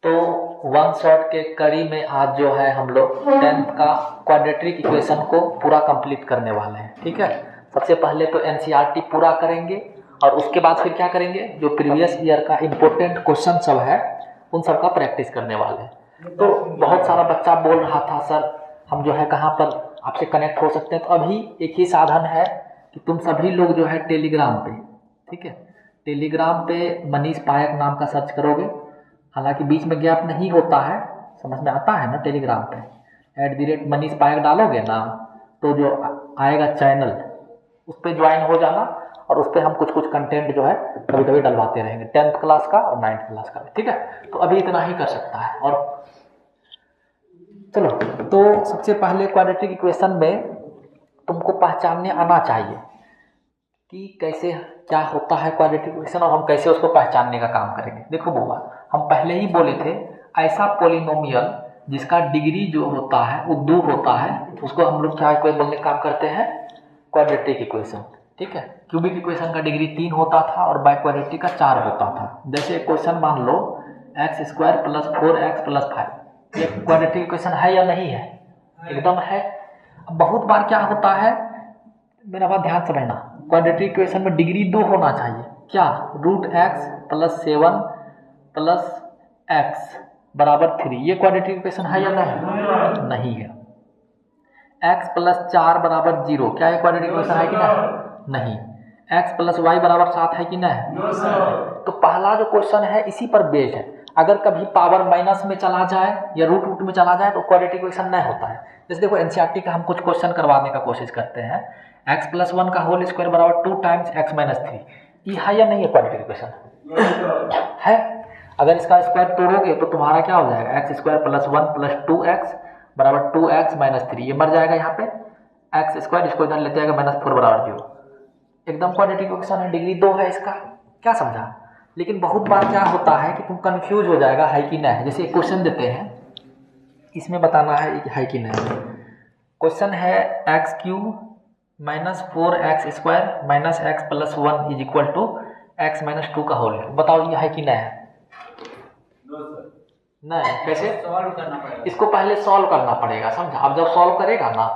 तो one shot के कड़ी में आज जो है हम लोग 10th का क्वाड्रेटिक इक्वेशन को पूरा कंप्लीट करने वाले हैं। ठीक है, सबसे पहले तो एनसीईआरटी पूरा करेंगे और उसके बाद फिर क्या करेंगे, जो प्रीवियस ईयर का इम्पोर्टेंट क्वेश्चन सब है उन सब का प्रैक्टिस करने वाले हैं। तो बहुत सारा बच्चा बोल रहा था सर हम जो है कहाँ पर आपसे कनेक्ट हो सकते हैं, तो अभी एक ही साधन है कि तुम सभी लोग जो है टेलीग्राम पे, ठीक है, टेलीग्राम पे मनीष पायक नाम का सर्च करोगे, हालांकि बीच में गैप नहीं होता है, समझ में आता है ना, टेलीग्राम पे @मनीष पायक डालोगे ना तो जो आएगा चैनल उस पर ज्वाइन हो जाना और उस पर हम कुछ कुछ कंटेंट जो है कभी कभी डलवाते रहेंगे 10th क्लास का और 9th क्लास का भी। ठीक है, तो अभी इतना ही कर सकता है। और चलो, तो सबसे पहले क्वाड्रेटिक इक्वेशन में तुमको पहचानने आना चाहिए कि कैसे क्या होता है क्वाड्रेटिक इक्वेशन और हम कैसे उसको पहचानने का काम करेंगे। देखो बुआ, हम पहले ही बोले थे ऐसा पॉलिनोमियल जिसका डिग्री जो होता है वो 2 होता है उसको हम लोग क्या बोलने का काम करते हैं, क्वाड्रेटिक इक्वेशन। ठीक है, क्यूबिक इक्वेशन का डिग्री 3 होता था और बाय क्वाड्रेटिक का 4 होता था। जैसे क्वेश्चन मान लो x² + 4x + 5, ये क्वाड्रेटिक इक्वेशन है या नहीं है? एकदम है। बहुत बार क्या होता है, मेरा बात ध्यान से रहना, क्वाड्रेटिक इक्वेशन में डिग्री 2 होना चाहिए। क्या? √x + 7 + x = 3, ये क्वाड्रेटिक इक्वेशन है या नहीं? नहीं है। x + 4 = 0, क्या ये क्वाड्रेटिक इक्वेशन है कि नहीं? x + y = 7 है कि नहीं? तो पहला जो क्वेश्चन है इसी पर बेस्ड है। अगर कभी पावर माइनस में चला जाए या रूट में चला जाए तो क्वाड्रेटिक इक्वेशन नहीं होता है। जैसे देखो एनसीईआरटी का हम कुछ क्वेश्चन करवाने का कोशिश करते हैं, x + 1 का होल स्क्वायर = 2 × x - 3, ये है या नहीं है क्वाड्रेटिक इक्वेशन? है। अगर इसका स्क्वायर तोड़ोगे तो तुम्हारा क्या हो जाएगा, x² + 1 + 2x = 2x - 3, ये मर जाएगा यहाँ पे, x², इसको इधर लेते आएगा -4 = 0। एकदम क्वाड्रेटिक इक्वेशन है, डिग्री 2 है इसका। क्या समझा? लेकिन बहुत बार क्या होता है कि तुम कंफ्यूज हो जाएगा है कि नहीं। जैसे एक क्वेश्चन देते हैं, इसमें बताना है कि नहीं। क्वेश्चन है x³ - 4x² - x + 1 = x - 2 का होल। बताओ ये है कि नहीं है? नहीं। कैसे सॉल्व करना पड़ेगा? इसको पहले सॉल्व करना पड़ेगा, समझा? अब जब सॉल्व करेगा ना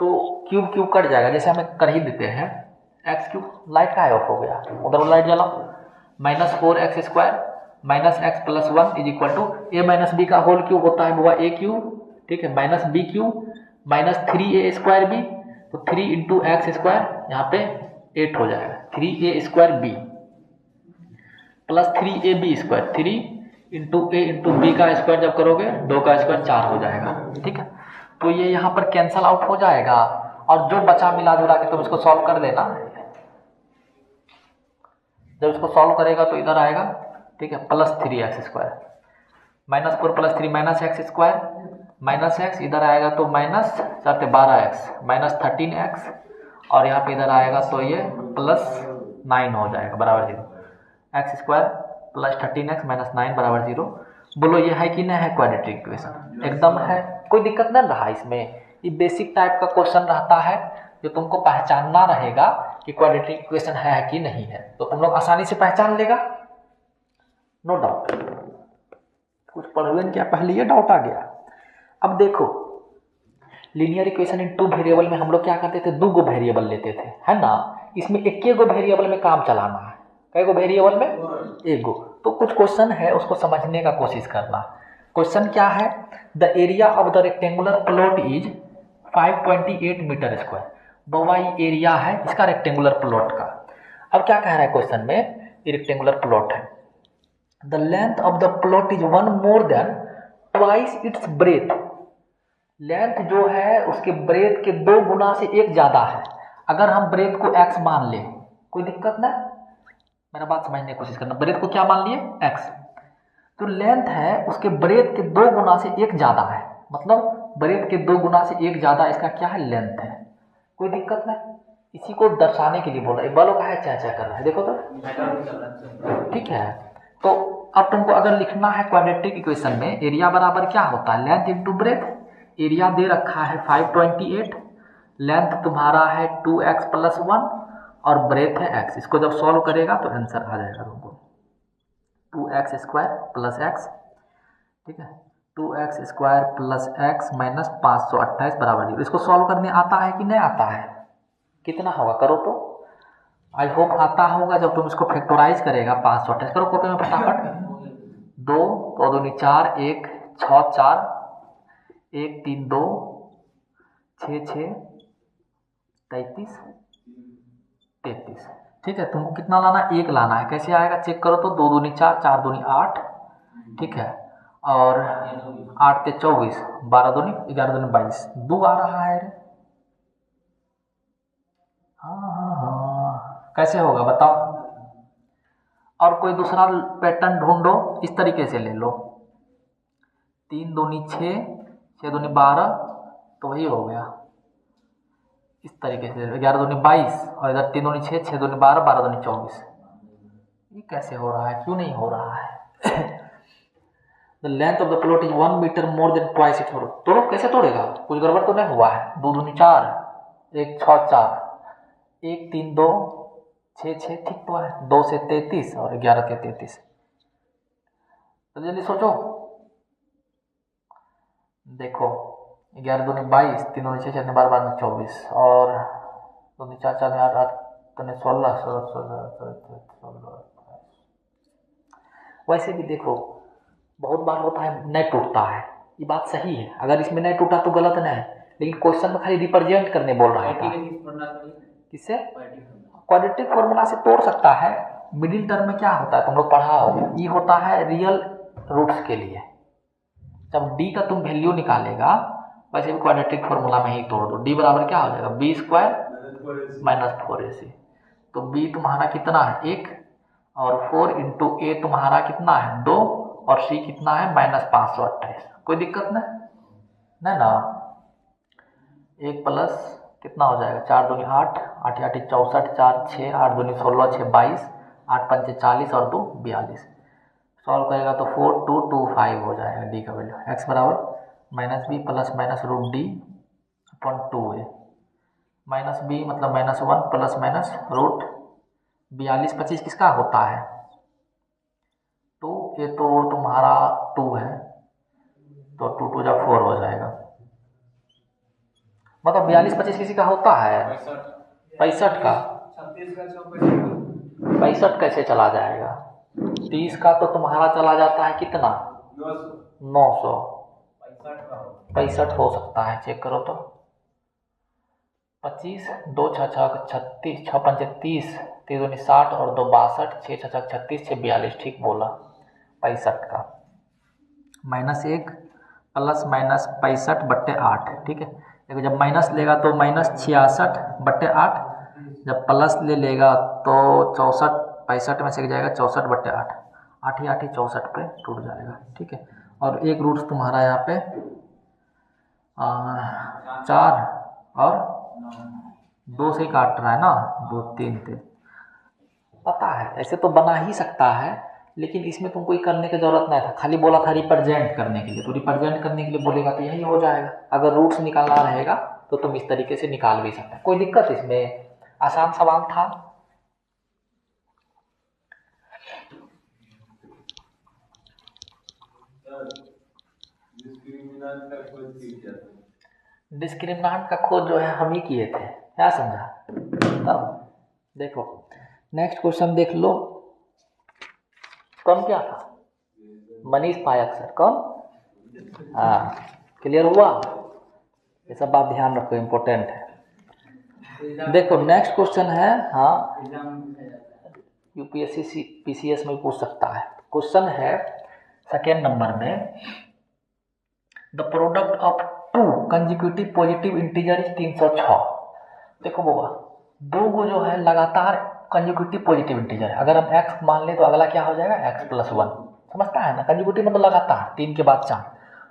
तो क्यूब कट जाएगा। जैसे हमें कर ही देते हैं x³, लाइट का ऑफ हो गया, उधर लाइट जलाओ, -4x² - x + 1 = a - b का होल क्यूब होता है बुआ, a³, ठीक है, -b³ - 3a² तो 3 × x², यहाँ पे 8 हो जाएगा, 3a² b + 3ab², 3 × a × b का स्क्वायर जब करोगे 2 का स्क्वायर 4 हो जाएगा। ठीक है, तो ये यहाँ पर कैंसल आउट हो जाएगा और जो बचा मिला जुला के तुम इसको सॉल्व कर देना। जब इसको सॉल्व करेगा तो इधर आएगा, ठीक है, +3x² -4 + 3 -x², -x इधर आएगा तो -12x -13x और यहाँ पे इधर आएगा तो ये +9 हो जाएगा = 0। x² + 13x - 9 = 0। बोलो ये है कि नहीं है क्वाड्रेटिक इक्वेशन? एकदम है, कोई दिक्कत नहीं रहा इसमें। ये बेसिक टाइप का क्वेश्चन रहता है जो तुमको पहचानना रहेगा कि क्वाड्रेटिक इक्वेशन है कि नहीं है, तो तुम लोग आसानी से पहचान लेगा, नो डाउट। कुछ पढ़वे क्या पहले ये डाउट आ गया। अब देखो लीनियर इक्वेशन इन 2 वेरिएबल में हम लोग क्या करते थे, 2 वेरिएबल लेते थे, है ना। इसमें 1 वेरिएबल में काम चलाना है। कई गो वेरिएबल में? 1 गो। तो कुछ क्वेश्चन है उसको समझने का कोशिश करना। क्वेश्चन क्या है, the area of the rectangular plot is 528 मीटर²। बवा ये एरिया है इसका रेक्टेंगुलर प्लॉट का। अब क्या कह रहा है क्वेश्चन में, ये रेक्टेंगुलर प्लॉट है, the length of the plot is 1 more than twice its breadth। Length जो है उसके ब्रेथ के 2 गुना से 1 ज्यादा है। अगर हम ब्रेथ को x मान ले, कोई दिक्कत ना, मेरा बात समझने की कोशिश करना। ब्रेथ को क्या मान लिए? x। तो लेंथ है उसके ब्रेथ के 2 गुना से 1 ज्यादा है, मतलब ब्रेथ के 2 गुना से 1 ज्यादा इसका क्या है, लेंथ है। कोई दिक्कत नहीं, इसी को दर्शाने के लिए बोल रहा है। बालों का है चाचा कर रहा है, देखो तो ठीक है। तो अब तुमको अगर लिखना है क्वाड्रेटिक इक्वेशन में एरिया बराबर क्या होता है, लेंथ इंटू ब्रेथ। एरिया दे रखा है 528, लेंथ तुम्हारा है 2x + 1 और ब्रेथ है x। इसको जब सॉल्व करेगा तो आंसर आ जाएगा तुमको 2x² + x ठीक है। 2x² प्लस x माइनस 528 बराबर 0। इसको सॉल्व करने आता है कि नहीं आता है? कितना होगा करो तो। आई होप आता होगा जब तुम इसको फैक्टराइज करेगा। 528 करो कॉपी में फटाफट। 2 2 दूनी 4 1 6 4 1 3 2 6 6 33 33। ठीक है, तुमको कितना लाना है? 1 लाना है। कैसे आएगा चेक करो तो। 2 दूनी 4 4 दूनी 8, ठीक है, और 8 ते 24, 12 दूनी 11 दूनी 22, 2 आ रहा है रे। हाँ, कैसे होगा बताओ? और कोई दूसरा पैटर्न ढूंढो, इस तरीके से ले लो। 3 दूनी 6 6 दूनी 12, तो वही हो गया। इस तरीके से 11 दूनी 22 और इधर 3 दूनी 6 6 दूनी 12 12 दूनी 24। ये कैसे हो रहा है? क्यों नहीं हो रहा है? The length of the plot is 1 metre more than twice it. तोड़ो, कैसे तोड़ेगा? कुछ गड़बड़ तो नहीं हुआ है? 2 दूनी 4 1 6 4 1 3 2 6 6, ठीक तो है। 2 से 33 और 11 से 33। तो जल्दी सोचो। देखो 11 दूनी 22, 3 दूनी 6 6 दूनी 12 12 24 और 2 दूनी 4 4 8 8 16 16। वैसे भी देखो बहुत बार होता है नहीं टूटता है, ये बात सही है। अगर इसमें नहीं टूटा तो गलत नहीं है, लेकिन क्वेश्चन में खाली रिप्रेजेंट करने बोल रहा था। किससे? क्वाड्रेटिक फॉर्मूला से तोड़ सकता है। मिडिल टर्म में क्या होता है तुम लोग पढ़ा हो, ये होता है रियल रूट्स के लिए। जब d का तुम वैल्यू निकालेगा, वैसे भी क्वाड्रेटिक फॉर्मूला में ही तोड़ दो। d बराबर क्या हो जाएगा? b² minus 4ac। तो b तुम्हारा कितना है? 1 और 4 इंटू a तुम्हारा कितना है? 2 और c कितना है? माइनस 528। कोई दिक्कत नहीं ना। 1 प्लस कितना हो जाएगा? 4 दूनी 8 8 8 64 4 6 8 दूनी 16 6 22 8 5 40 और 2 42। सॉल्व करेगा तो 4 2 2 5 हो जाएगा डी का वैल्यू। x बराबर minus B plus minus root D upon 2a। Minus B मतलब माइनस 1 प्लस माइनस रूट 42 25 किसका होता है? 2। ये तो तुम्हारा 2 है, तो 2 2 जब 4 हो जाएगा। मतलब 42 25 किसी का होता है? 65 का। 65 कैसे चला जाएगा? 30 का तो तुम्हारा चला जाता है कितना? 900। 65 हो सकता है, चेक करो तो। 25 2 6 6 36 6 5 30 3 दूनी 60 और 2 62 6 6 36 6 42, ठीक बोला। 65 का माइनस 1 प्लस माइनस 65/8, ठीक है। देखो जब माइनस लेगा तो माइनस 66/8, जब प्लस ले लेगा तो 64 65 में से जाएगा 64/8, 8 ही 8 ही 64 पे टूट जाएगा, ठीक है। और एक रूट तुम्हारा यहाँ पे 4 और 2 से काट रहा है ना, 2 3 3। पता है ऐसे तो बना ही सकता है, लेकिन इसमें तुमको ये करने की जरूरत नहीं था। खाली बोला था रिप्रेजेंट करने के लिए, तो रिप्रेजेंट करने के लिए बोलेगा तो यही हो जाएगा। अगर रूट्स निकालना रहेगा तो तुम इस तरीके से निकाल भी सकते हैं, कोई दिक्कत इसमें। आसान सवाल था। डिस्क्रिमिनेंट का खोज जो है हम ही किए थे, क्या समझा? तब देखो नेक्स्ट क्वेश्चन देख लो। कौन क्या था? मनीष पायक सर। कौन? हाँ, क्लियर हुआ? ये सब बात ध्यान रखो, इम्पोर्टेंट है। देखो नेक्स्ट क्वेश्चन है, हाँ यूपीएससी पीसीएस में पूछ सकता है। क्वेश्चन है सेकेंड नंबर में, the product of 2 consecutive positive integer is 306। देखो बाबा, 2 को जो है लगातार कंजिक्यूटिव पॉजिटिव इंटीजर है। अगर हम x मान ले तो अगला क्या हो जाएगा? x + 1। समझता है ना? कंजिक्यूटिव मतलब लगातार 3 के बाद 4,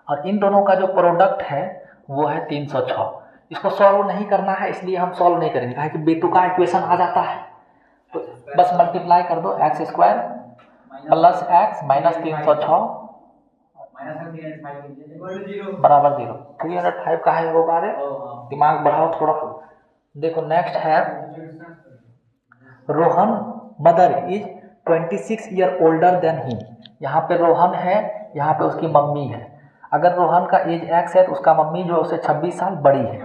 और इन दोनों का जो प्रोडक्ट है वो है 306। इसको सॉल्व नहीं करना है, इसलिए हम सॉल्व नहीं करेंगे, कहा कि बेतुका इक्वेशन आ जाता है। तो बस मल्टीप्लाई कर दो, x² प्लस x माइनस 306 बराबर 0। 305 का है वो बारे, दिमाग बढ़ाओ थोड़ा। देखो नेक्स्ट है, Rohan mother is 26 year older than him. यहाँ पे रोहन है यहाँ पे उसकी मम्मी है। अगर रोहन का एज x है तो उसका मम्मी जो है उससे 26 साल बड़ी है,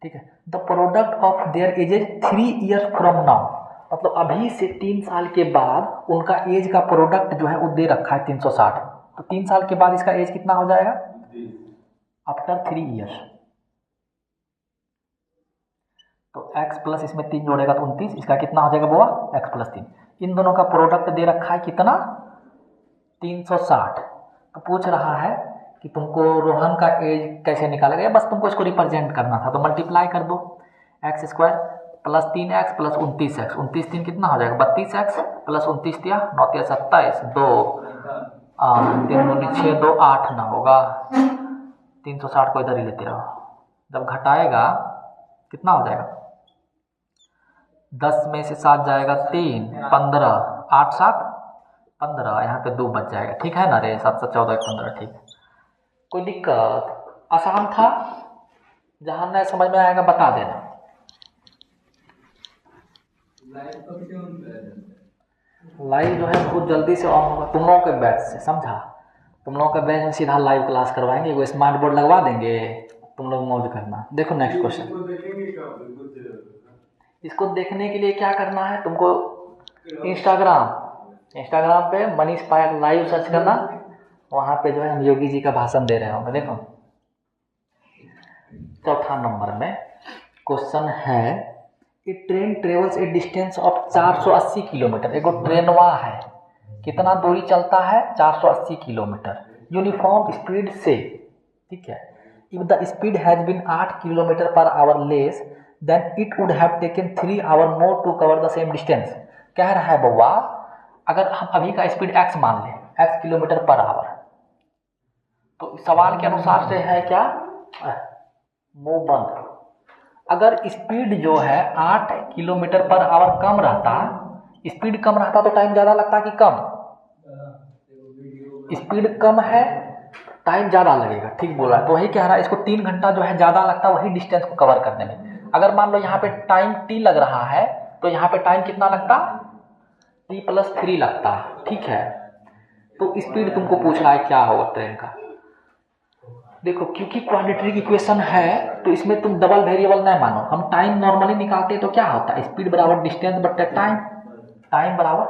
ठीक है। The product of there edges 3 years from now, मतलब अभी से 3 साल के बाद उनका एज का प्रोडक्ट जो है वो दे रखा है 360। तो 3 साल के बाद इसका एज कितना हो जाएगा आफ्टर 3 ईयर्स। तो x प्लस इसमें 3 जोड़ेगा तो 29, इसका कितना हो जाएगा बुआ x प्लस 3। इन दोनों का प्रोडक्ट दे रखा है कितना 360। तो पूछ रहा है कि तुमको रोहन का एज कैसे निकालेगा, बस तुमको इसको रिप्रेजेंट करना था। तो मल्टीप्लाई कर दो, x square plus 3x plus 29x, 29 3 कितना हो जाएगा 32x प्लस 29 दिया 9 3 27 2 3 2 6 2 8 ना होगा, 360 को इधर ही लेते रहो। जब घटाएगा कितना हो जाएगा 10 में से 7 जाएगा 3 15 8 7 15, यहाँ पे 2 बच जाएगा, ठीक है ना रे, 7 7 14 15, ठीक है। कोई दिक्कत, आसान था, जहाँ नहीं समझ में आएगा बता देना। लाइव जो है बहुत जल्दी से ऑन होगा तुम लोगों के बैच से, समझा। तुम लोगों के बैच में सीधा लाइव क्लास करवाएंगे, वो स्मार्ट बोर्ड लगवा देंगे, तुम लोग मौज करना। देखो नेक्स्ट क्वेश्चन, इसको देखने के लिए क्या करना है तुमको, इंस्टाग्राम पे मनीष पायल लाइव सर्च करना, वहाँ पे जो है हम योगी जी का भाषण दे रहे होंगे। देखो चौथा नंबर में क्वेश्चन है, कि train travels a distance of 480 kilometre, एगो ट्रेनवा है कितना दूरी चलता है 480 किलोमीटर यूनिफॉर्म स्पीड से, ठीक है। If the speed has been 8 kilometre per hour less than it would have taken 3 hour more to cover the same distance. कह रहा है बउआ, अगर हम अभी का स्पीड x मान लें, x किलोमीटर पर आवर, तो सवाल के अनुसार से है क्या मुंह बंद, अगर स्पीड जो है 8 किलोमीटर पर आवर कम रहता, स्पीड कम रहता तो टाइम ज़्यादा लगता कि कम, स्पीड कम है टाइम ज़्यादा लगेगा, ठीक बोला। तो वही कह रहा है इसको 3 घंटा जो है ज़्यादा लगता वही डिस्टेंस को कवर करने में। अगर मान लो यहाँ पे टाइम t लग रहा है तो यहाँ पे टाइम कितना लगता t प्लस 3 लगता, ठीक है। तो स्पीड तुमको पूछ रहा है क्या होगा ट्रेन का। देखो क्योंकि क्वाड्रेटिक इक्वेशन है तो इसमें तुम डबल वेरिएबल नहीं मानो, हम टाइम नॉर्मली निकालते तो क्या होता है स्पीड बराबर डिस्टेंस बट्टे टाइम, टाइम बराबर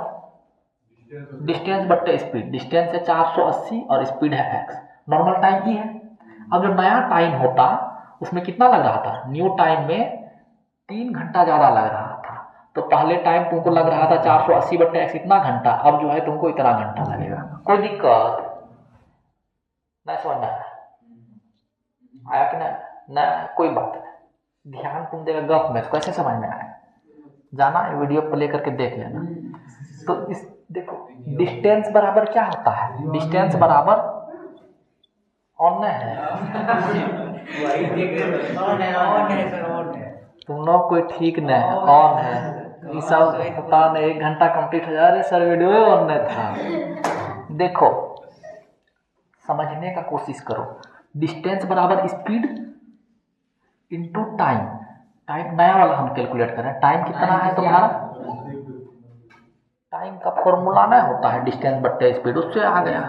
डिस्टेंस बट्टे स्पीड, डिस्टेंस है 480 और स्पीड है x, नॉर्मल टाइम ही है। अब जो नया टाइम होता उसमें कितना लग रहा था, न्यू टाइम में 3 घंटा ज़्यादा लग रहा था। तो पहले टाइम तुमको लग रहा था 480 बट्टे x इतना घंटा, अब जो है तुमको इतना घंटा लगेगा। कोई दिक्कत नहीं, समझना आया कि ना कोई बात नहीं, ध्यान तुम देगा गप में, कैसे समझ में आया जाना, वीडियो प्ले करके देख लेना। तो इस देखो डिस्टेंस बराबर क्या होता है, डिस्टेंस बराबर ऑन है तुम लोग कोई ठीक नहीं है, ऑन है, ये सब पता नहीं 1 घंटा कंप्लीट हो जा रहा है सर, वीडियो ऑन नहीं था। देखो समझने का कोशिश करो, डिस्टेंस बराबर स्पीड इनटू टाइम, टाइम नया वाला हम कैलकुलेट करें, टाइम कितना है तुम्हारा, टाइम का फॉर्मूला नहीं होता है डिस्टेंस बट्टे स्पीड, उससे आ गया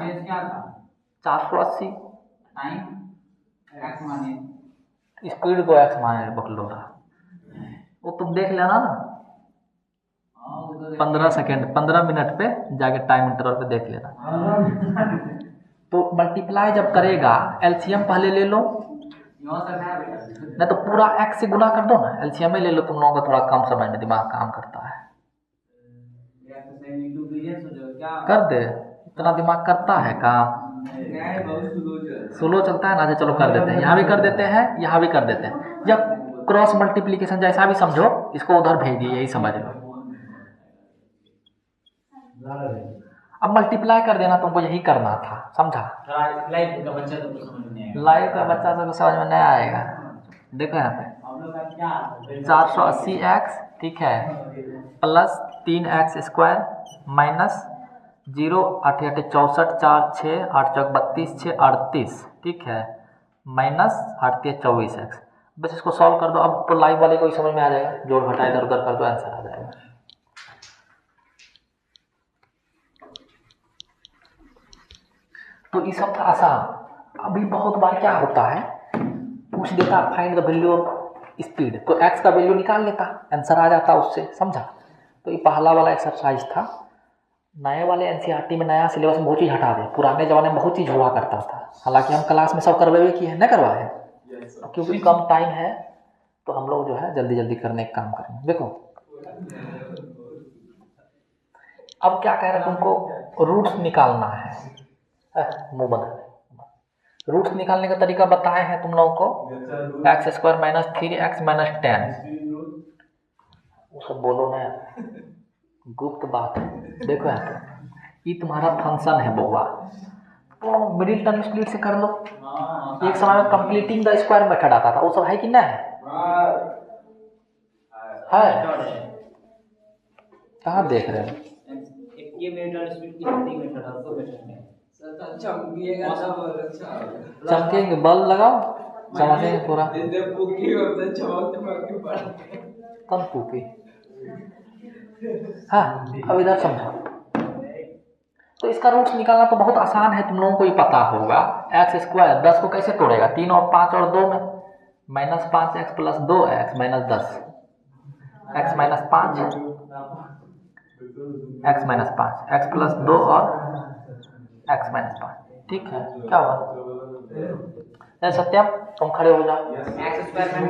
480, स्पीड को x माने बकलो रहा, वो तुम देख लेना ना 15 सेकेंड 15 मिनट पे जाके टाइम इंटरवल पे देख लेना। तो मल्टीप्लाई जब करेगा एलसीएम पहले ले लो, नहीं तो पूरा x से गुना कर दो ना, एलसीएम ही ले लो, तुम लोगों का थोड़ा कम समय में दिमाग काम करता है, कर दे इतना दिमाग करता है काम, स्लो चलता है ना। चलो कर देते हैं, यहाँ भी कर देते हैं यहाँ भी कर देते हैं, या क्रॉस मल्टीप्लीकेशन जैसा भी समझो, इसको उधर भेज दिए यही समझ लो। अब मल्टीप्लाई कर देना, तुमको यही करना था, समझा। लाइव का बच्चा तो समझ में नहीं आएगा। देखो यहाँ पे 480x, ठीक है, प्लस 3x स्क्वायर माइनस 0 8 8 64 4 6 8 चौक 32 6 38, ठीक है, माइनस 8 3 24x। बस इसको सॉल्व कर दो, अब तो लाइव वाले को ही समझ में आ जाएगा, जोड़ घटा इधर उधर कर दो आंसर आ जाएगा। तो ये सब था आसान। अभी बहुत बार क्या होता है, पूछ देता find the value of speed, तो एक्स का वैल्यू निकाल लेता, आंसर आ जाता उससे, समझा। तो ये पहला वाला एक्सरसाइज था। नए वाले एनसीईआरटी में नया सिलेबस में बहुत चीज़ हटा दे, पुराने ज़माने में बहुत चीज़ हुआ करता था, हालांकि हम क्लास में सब करवाए कि है न करवाए, क्योंकि कम टाइम है तो हम लोग जो है जल्दी जल्दी करने का काम करेंगे। देखो अब क्या कह रहे हैं, तुमको रूट्स निकालना है, मुँह बंद। रूट्स निकालने का तरीका बताए हैं तुम लोगों को, x square minus 3x minus 10, वो सब बोलो ना, गुप्त बात है। देखो यहाँ पे ये तुम्हारा फंक्शन है बउआ, तो मिडिल टर्म स्प्लिट से कर लो। एक समय में कंप्लीटिंग द स्क्वायर मेथड आता था, वो सब है कि नहीं है? कहाँ देख रहे हो? चमकेंगे, बल्ब लगाओ, चमकेंगे पूरा। कम फूकी। हाँ, अब इधर समझो। तो इसका रूट्स निकालना तो बहुत आसान है, तुम लोगों को ही पता होगा। एक्स स्क्वायर 10 को कैसे तोड़ेगा, 3 और 5 और 2 में, minus 5x plus 2x minus 10, x minus 5, x minus 5, x plus 2 और x माइनस 5, ठीक है। क्या हुआ सत्यम, तुम खड़े हो जाओ,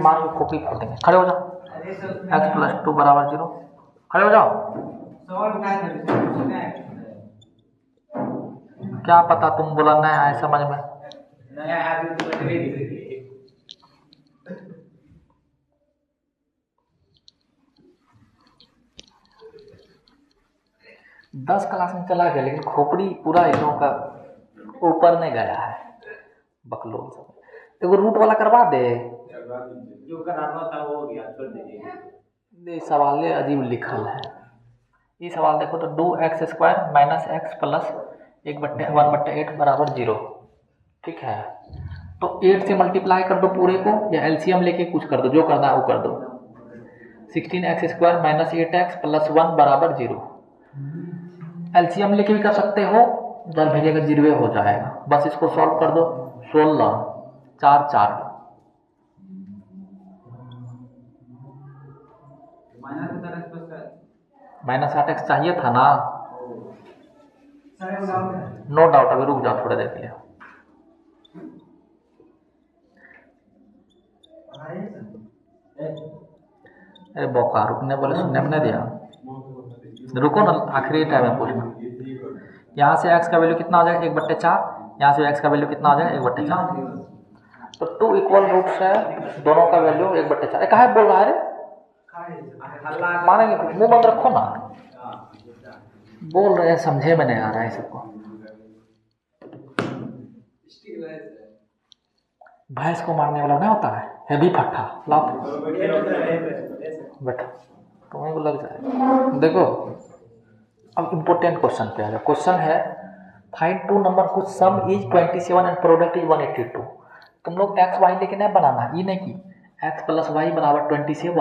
मान को खोपड़ी फोड़ देंगे, खड़े हो जाओ। x प्लस 2 बराबर 0, खड़े हो जाओ। क्या पता तुम बोला नया है समझ में, नया है तो 10 क्लास में चला गया, लेकिन खोपड़ी पूरा एकदम का ऊपर नहीं गया है, बकलोल सब। एगो रूट वाला करवा दे, जो कराना था वो हो गया, छोड़ दीजिए। ये सवाल अजीब लिखल है, ये सवाल देखो तो 2x square minus x plus 1/8 बराबर 0, ठीक है। तो 8 से मल्टीप्लाई कर दो पूरे को, या एलसीएम लेके कुछ कर दो, जो करना है वो कर दो। 16x square minus 8x plus 1 बराबर 0, एलसीएम लेके भी कर सकते हो, इधर भेजेगा 0 हो जाएगा। बस इसको सॉल्व कर दो, 16 4 4, माइनस 8x चाहिए था ना, नो डाउट। अभी रुक जाओ थोड़ी देर के लिए। अरे बौका, रुकने बोले सुनने में नहीं दिया, रुको ना, आखिरी टाइम में पूछना। यहाँ से x का वैल्यू कितना हो जाएगा 1/4, यहाँ से x का वैल्यू कितना हो जाएगा 1/4, तो 2 इक्वल रूट्स है, दोनों का वैल्यू 1/4। कहा बोल रहा है रे, मानेंगे, मुंह बंद रखो ना, बोल रहे हैं समझे में नहीं आ रहा है सबको। भैंस को मारने वाला नहीं होता है, हैवी फट्टा, लाओ बैठो, तुम्हें को लग जाए। देखो अब इम्पोर्टेंट क्वेश्चन पे आ जाओ। क्वेश्चन है फाइंड 2 नंबर कुछ सम इज 27 एंड प्रोडक्ट इज 182। तुम लोग एक्स वाई लेके नहीं बनाना, ये नहीं कि एक्स प्लस वाई बराबर 27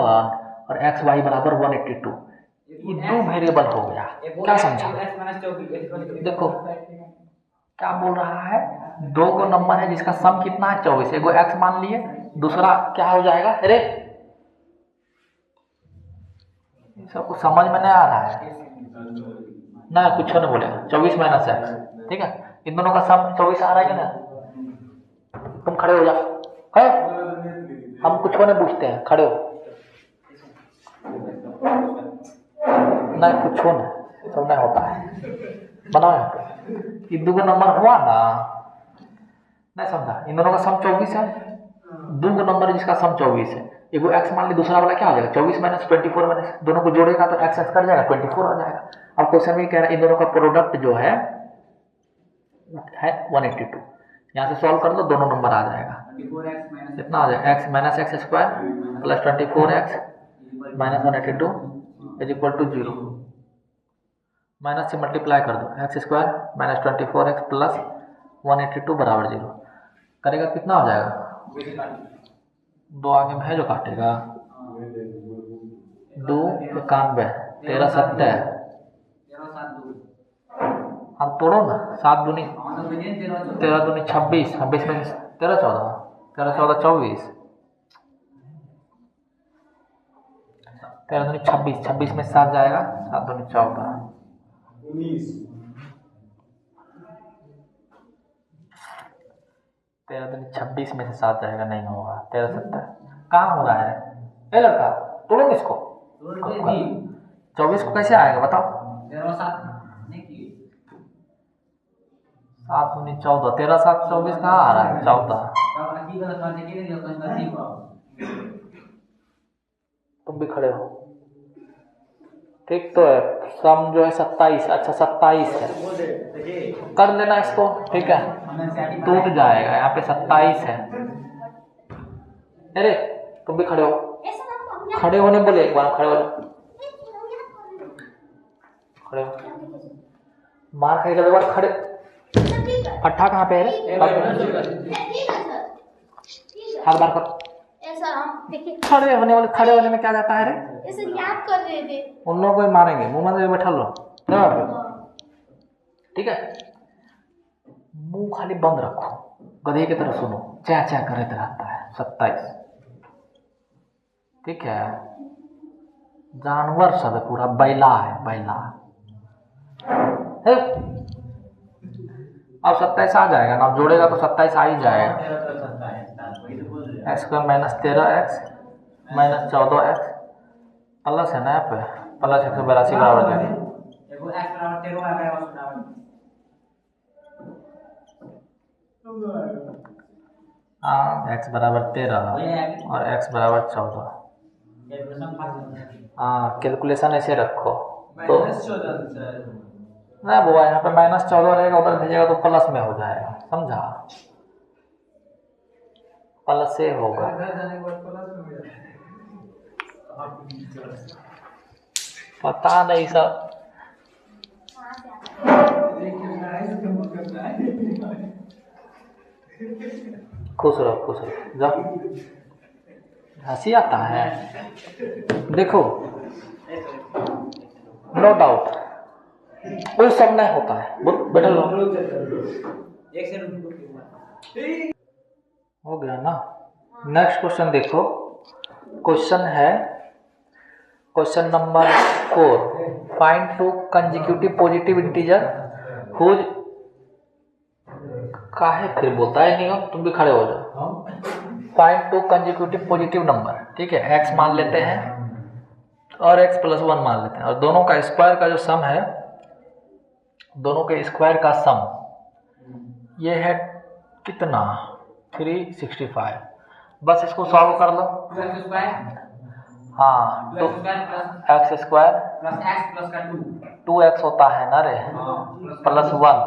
और एक्स वाई बराबर 182, ये 2 वेरिएबल हो गया। क्या समझा? देखो क्या बोल रहा है, 2 को नंबर है जिसका सम कितना है 24, एगो एक्स मान लिए, दूसरा क्या हो जाएगा, अरे सबको समझ में नहीं आ रहा है ना, कुछ नहीं बोले, 24 माइनस एक्स, ठीक है। इन दोनों का सम 24 आ रहा है ना। तुम खड़े हो जाओ, खड़े, हम कुछ नहीं पूछते हैं, खड़े हो ना, कुछ नहीं, सब नहीं होता है, बनाओ यहाँ पे। इन 2 नंबर हुआ ना, नहीं समझा, इन दोनों का सम 24 है, 2 नंबर जिसका सम 24 है, एगो एक्स मान ली, दूसरा वाला क्या हो जाएगा 24 माइनस 24 माइनस, दोनों को जोड़ेगा तो एक्स एक्स कर जाएगा, 24 आ जाएगा। अब क्वेश्चन में कह रहा है इन दोनों का प्रोडक्ट जो है 182, यहाँ से सॉल्व कर लो, दोनों नंबर आ जाएगा, कितना आ जाएगा, x minus x square plus 24x minus 182 is equal to 0, minus से मल्टीप्लाई कर दो, x square minus 24x plus 182 बराबर 0 करेगा, कितना हो जाएगा, 2 आगे में है जो काटेगा, 2 91 13 70, हम तोड़ो ना, 7 दूनी 13 दूनी 26, 26 में 13 14, 13 14 24, 13 दूनी 26, 26 में 7 जाएगा, 7 दूनी 14, 13 दूनी 26 में से 7 जाएगा, नहीं होगा, 13 17, कहाँ हो रहा है ये लड़का, तोड़ो इसको, 24 को कैसे आएगा बताओ, 7 दूनी 14, 13 7 24 कहाँ आ रहा है, 14, तुम भी खड़े हो, ठीक तो है, सम जो है 27, अच्छा 27 है, कर लेना इसको, ठीक है, टूट जाएगा, यहाँ पे 27 है, अरे तुम भी खड़े हो, खड़े होने बोले एक बार, खड़े हो, खड़े हो, मार खाएगा एक बार, खड़े, पट्टा कहाँ पे है, हाथ बार कर, खड़े होने वाले, खड़े होने में क्या जाता है रे, याद कर रहे थे, उन लोगों को ही मारेंगे, मुंह में बैठा लो, ठीक है, मुंह खाली बंद रखो, गधे की तरह सुनो, चा चा करते रहता है, 27, ठीक है, जानवर सब है पूरा, बैला है, बैला है। अब 27 आ जाएगा ना, जोड़ेगा तो 27 आ ही जाएगा, x square minus 13x minus 14x plus है ना, यहाँ पे प्लस 182 बराबर जाएगा, हाँ x बराबर 13 और x बराबर 14, हाँ कैलकुलेशन ऐसे रखो, तो ना बुआ यहाँ पे माइनस 14 रहेगा, उधर भेजेगा तो प्लस में हो जाएगा, समझा, प्लस से होगा, पता नहीं सब, खुश रहो जाओ, हंसी आता है, देखो नो डाउट कोई सब नहीं होता है, बैठा लो, हो गया ना। नेक्स्ट क्वेश्चन देखो, क्वेश्चन है question number 4, find two consecutive positive integer whose, काहे फिर बोलता है नहीं हो, तुम भी खड़े हो जाओ, find two consecutive positive number, ठीक है, x मान लेते हैं और x + 1 मान लेते हैं, और दोनों का स्क्वायर का जो सम है, दोनों के स्क्वायर का सम ये है कितना, 365, बस इसको सॉल्व कर लो, हाँ, तो x स्क्वायर 2x होता है ना रे, +1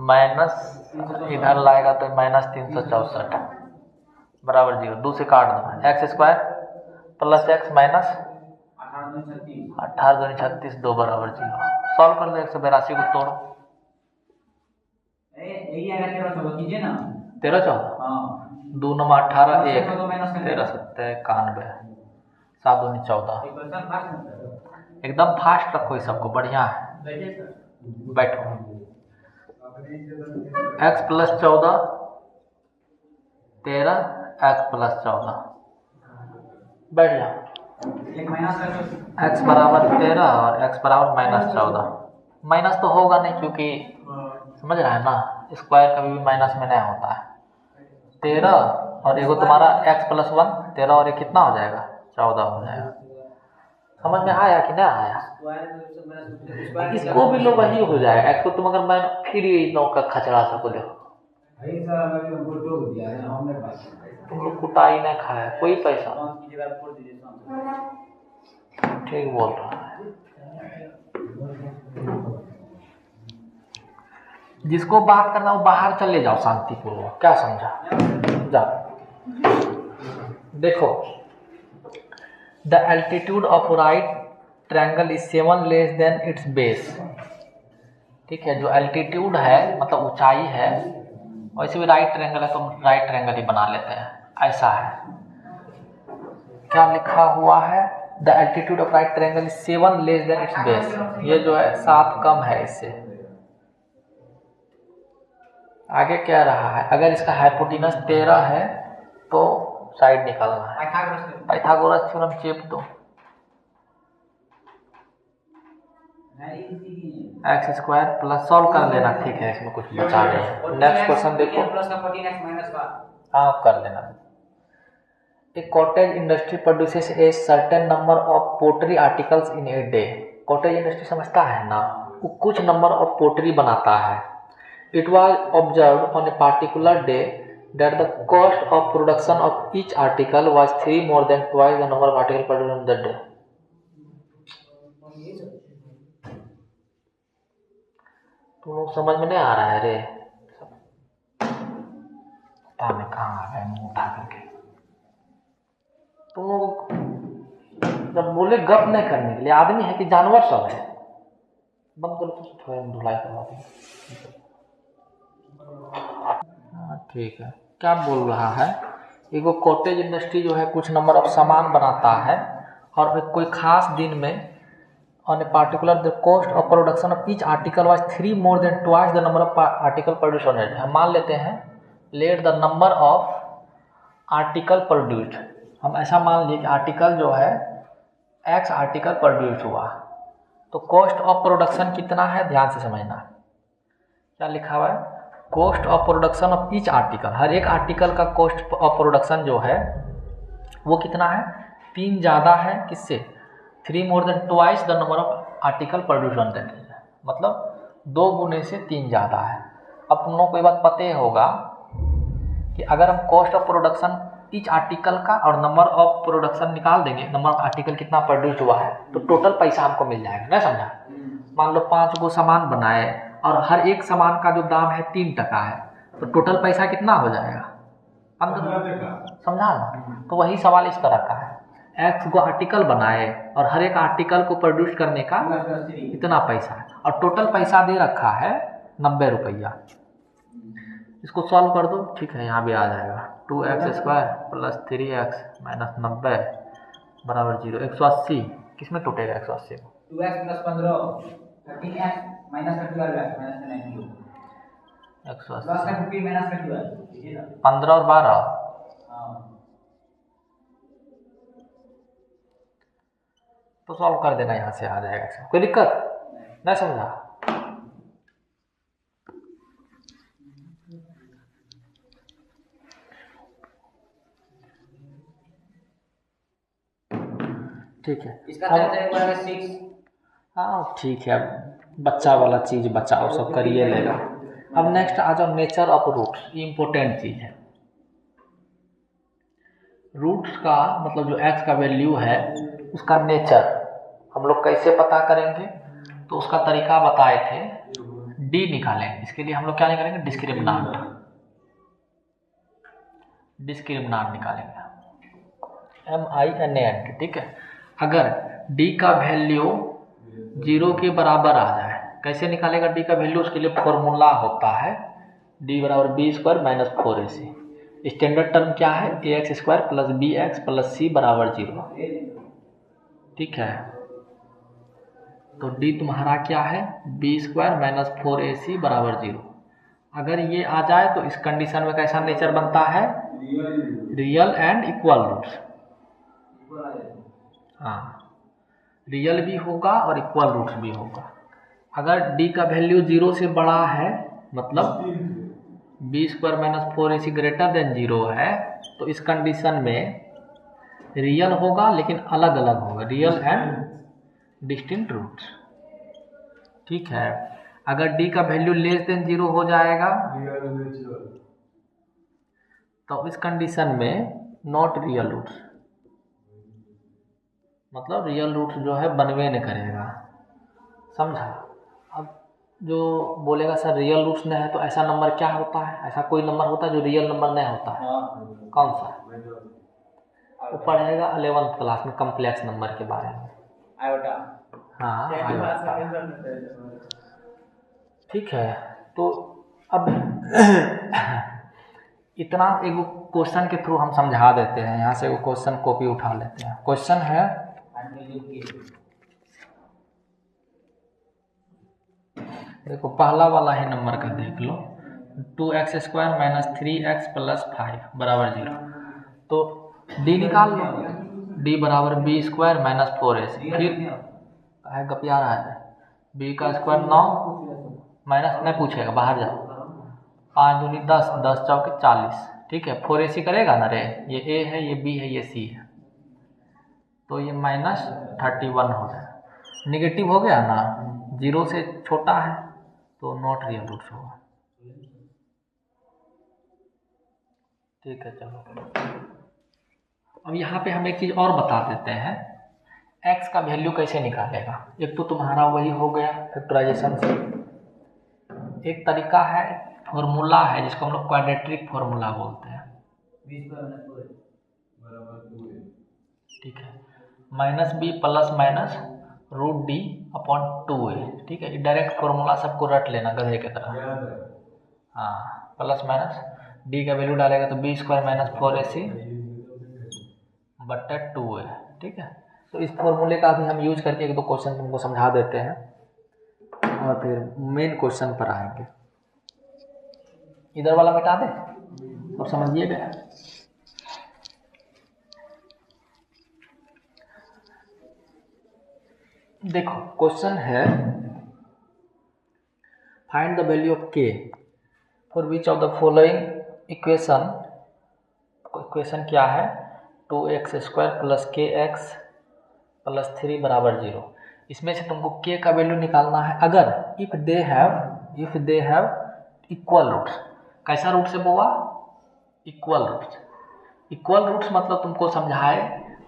माइनस इधर लाएगा तो -364 बराबर 0, 2 से काट दो, x square plus x minus 18 दूनी 36, 2 बराबर 0, सॉल्व कर लो, 182 को तोड़ो, 13 14, 2 9 18 1, 13 7 91, 7 दूनी 14, एकदम फास्ट रखो, इस सबको बढ़िया है, बैठो, x + 14 13 x + 14, बैठ जाओ, x बराबर 13 और x बराबर -14, माइनस तो होगा नहीं क्योंकि समझ रहा है ना, स्क्वायर कभी भी माइनस में नहीं होता है, 13 और एगो तुम्हारा x + 1, 13 और ये कितना हो जाएगा, 14 हो जाएगा, समझ में आया कि नहीं आया, इसको भी लो वही हो जाएगा, x को तुम अगर मैं फिर नौ का खचड़ा सको, देखो तुम लोग कुटाई नहीं खाया कोई पैसा, ठीक बोल रहा है, जिसको बात करना वो बाहर चले जाओ शांतिपूर्वक, क्या समझा, जाओ, देखो, the altitude of right triangle is 7 less than it's base, ठीक है, जो एल्टीट्यूड है मतलब ऊंचाई है, वैसे भी राइट ट्रायंगल है तो हम राइट ट्रायंगल ही बना लेते हैं, ऐसा है, क्या लिखा हुआ है, the altitude of right triangle is 7 less than it's base. ये जो है 7 कम है इससे। आगे क्या रहा है, अगर इसका हाइपोटेनस 13 है तो साइड निकालना है। पाइथागोरस थ्योरम चेप दो। एक्स स्क्वायर प्लस सॉल्व कर लेना, ठीक है, इसमें कुछ बचा नहीं है। नेक्स्ट क्वेश्चन देखो, हाँ कर लेना। A cottage industry produces a certain number of pottery articles in a day। cottage industry समझता है ना, वो कुछ नंबर ऑफ पोटरी बनाता है। It was observed on a particular day that the cost of production of each article was 3 more than twice the number of articles produced in the day। तुम लोग समझ में नहीं आ रहा है रे, पता नहीं कहाँ आ गए मुँह उठा करके। तुम लोग जब बोले गप नहीं करने के लिए, आदमी है कि जानवर सब है। बंद करो तो थोड़ा धुलाई करवा देंगे। ठीक है, क्या बोल रहा है, एगो कॉटेज इंडस्ट्री जो है कुछ नंबर ऑफ सामान बनाता है और कोई खास दिन में on a particular the cost of production of each article was 3 more than twice the number of article produce on it. हम मान लेते हैं let the number of article produced, हम ऐसा मान लिए कि आर्टिकल जो है एक्स आर्टिकल प्रोड्यूस हुआ, तो कॉस्ट ऑफ प्रोडक्शन कितना है, ध्यान से समझना। क्या लिखा हुआ है, cost of production of each article, हर एक आर्टिकल का कॉस्ट ऑफ प्रोडक्शन जो है वो कितना है, 3 ज़्यादा है किससे, 3 more than twice the number of article produce on that, मतलब 2 गुने से 3 ज़्यादा है। अब तुम लोग को ये बात पता ही होगा कि अगर हम cost of production each article का और नंबर ऑफ प्रोडक्शन निकाल देंगे, नंबर ऑफ आर्टिकल कितना प्रोड्यूस हुआ है, तो टोटल पैसा हमको मिल जाएगा ना, समझा। मान लो 5 गो सामान बनाए और हर एक सामान का जो दाम है 3 टका है, तो टोटल पैसा कितना हो जाएगा, समझा ना। तो वही सवाल इस तरह का है, एक्स को आर्टिकल बनाए और हर एक आर्टिकल को प्रोड्यूस करने का इतना पैसा है और टोटल पैसा दे रखा है 90 रुपया। इसको सॉल्व कर दो, ठीक है, यहाँ भी आ जाएगा 2x square plus 3x minus 90 बराबर 0। 180 किस में टूटेगा, 180 को 2x plus 15 13x minus 12x minus 90 180 plus 50 minus 12 15 और 12, तो सॉल्व कर देना, यहाँ से आ जाएगा। कोई दिक्कत नहीं, समझा। ठीक है, इसका तरीका 6। हाँ ठीक है, बच्चा वाला चीज़ बचाओ, सब करिए लेगा। अब नेक्स्ट आ जाओ, नेचर ऑफ रूट्स, ये इम्पोर्टेंट चीज़ है। रूट्स का मतलब जो एक्स का वैल्यू है उसका नेचर हम लोग कैसे पता करेंगे, तो उसका तरीका बताए थे, डी निकालेंगे। इसके लिए हम लोग क्या निकालेंगे, डिस्क्रिमिनांट, डिस्क्रिमिनांट निकालेंगे, MINANT, ठीक है। अगर d का वैल्यू 0 के बराबर आ जाए, कैसे निकालेगा d का वैल्यू, उसके लिए फॉर्मूला होता है d बराबर b square minus 4ac। Standard term क्या है, ax square plus bx plus c बराबर 0, ठीक है। तो d तुम्हारा क्या है, b स्क्वायर माइनस 4ac बराबर 0। अगर ये आ जाए तो इस कंडीशन में कैसा नेचर बनता है, रियल एंड इक्वल रूट्स। हाँ, रियल भी होगा और इक्वल रूट्स भी होगा। अगर d का वैल्यू 0 से बड़ा है, मतलब b square minus 4ac greater than 0 है, तो इस कंडीशन में रियल होगा लेकिन अलग अलग होगा, रियल एंड डिस्टिंक्ट रूट्स, ठीक है। अगर d का वैल्यू लेस देन 0 हो जाएगा तो इस कंडीशन में नॉट रियल रूट्स, मतलब रियल रूट्स जो है बनवे नहीं करेगा, समझा। अब जो बोलेगा सर रियल रूट्स नहीं है, तो ऐसा नंबर क्या होता है, ऐसा कोई नंबर होता है जो रियल नंबर नहीं होता है, कौन सा, वो पढ़ेगा 11th क्लास में कम्प्लेक्स नंबर के बारे में, आयोटा। हाँ आयोटा, ठीक है। तो अब इतना एगो क्वेश्चन के थ्रू हम समझा देते हैं, यहाँ से एगो क्वेश्चन कॉपी उठा लेते हैं। क्वेश्चन है देखो पहला वाला ही नंबर का देख लो, 2x² माइनस 3x प्लस 5 बराबर 0। तो d निकाल लो, d बराबर b² माइनस 4ac। फिर है गपिया रहा है, b का स्क्वायर 9 माइनस नहीं पूछेगा, बाहर जाओ, 5 दूनी 10, 10 चौके 40, ठीक है। 4ac करेगा ना रे, ये a है, ये b है, ये c है, तो ये माइनस 31 हो गया। निगेटिव हो गया ना, 0 से छोटा है तो नॉट रियल रूट्स होगा। ठीक है चलो, अब यहाँ पे हम एक चीज़ और बता देते हैं, x का वैल्यू कैसे निकालेगा। एक तो तुम्हारा वही हो गया फैक्टराइजेशन से, एक तरीका है फॉर्मूला है जिसको हम लोग क्वाड्रेटिक फॉर्मूला बोलते हैं, ठीक है। Minus B plus minus root D upon 2a, ठीक है। डायरेक्ट फॉर्मूला सबको रट लेना गधे की तरह, हाँ। प्लस माइनस डी का वैल्यू डालेगा तो b² माइनस 4ac बट्टा 2a, ठीक है। तो इस फॉर्मूले का भी हम यूज करके एक दो क्वेश्चन तुमको समझा देते हैं और फिर मेन क्वेश्चन पर आएंगे। इधर वाला मिटा दे और समझिएगा। देखो क्वेश्चन है, find the value of k for which of the following equation. Equation क्या है, 2x² प्लस kx प्लस 3 बराबर 0। इसमें से तुमको k का वैल्यू निकालना है अगर if they have equal roots. कैसा रूट से बोला, इक्वल रूट्स। इक्वल रूट्स मतलब तुमको समझाए,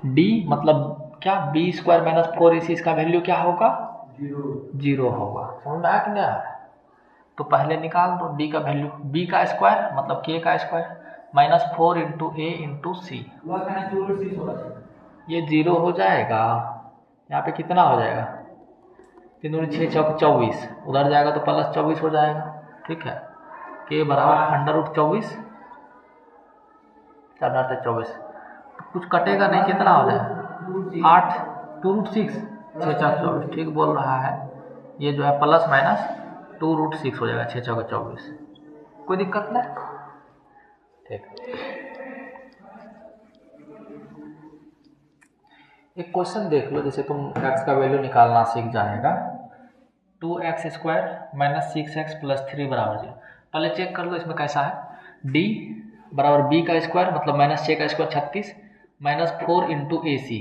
d मतलब क्या, b² माइनस 4ac, इसका वैल्यू क्या होगा, 0 होगा। समझ में आया कि नहीं आया। तो पहले निकाल दो d का वैल्यू, b का स्क्वायर मतलब k का square minus 4 into a into C, ये 0 हो जाएगा। यहाँ पे कितना हो जाएगा, 3 दूनी 6 चौक 24, उधर जाएगा तो प्लस 24 हो जाएगा, ठीक है। k बराबर अंडर रूट 24, 4×24, तो कुछ कटेगा नहीं, कितना हो जाएगा 8, 2√6, 6×4, ठीक बोल रहा है। ये जो है प्लस माइनस 2√6 हो जाएगा, 6×24, कोई दिक्कत नहीं, ठीक। एक क्वेश्चन देख लो, जैसे तुम x का वैल्यू निकालना सीख जाएगा, 2x² माइनस 6x प्लस 3 बराबर 0। पहले चेक कर लो इसमें कैसा है, d बराबर b का स्क्वायर मतलब माइनस 6 का स्क्वायर 36 माइनस 4 इंटू ए सी,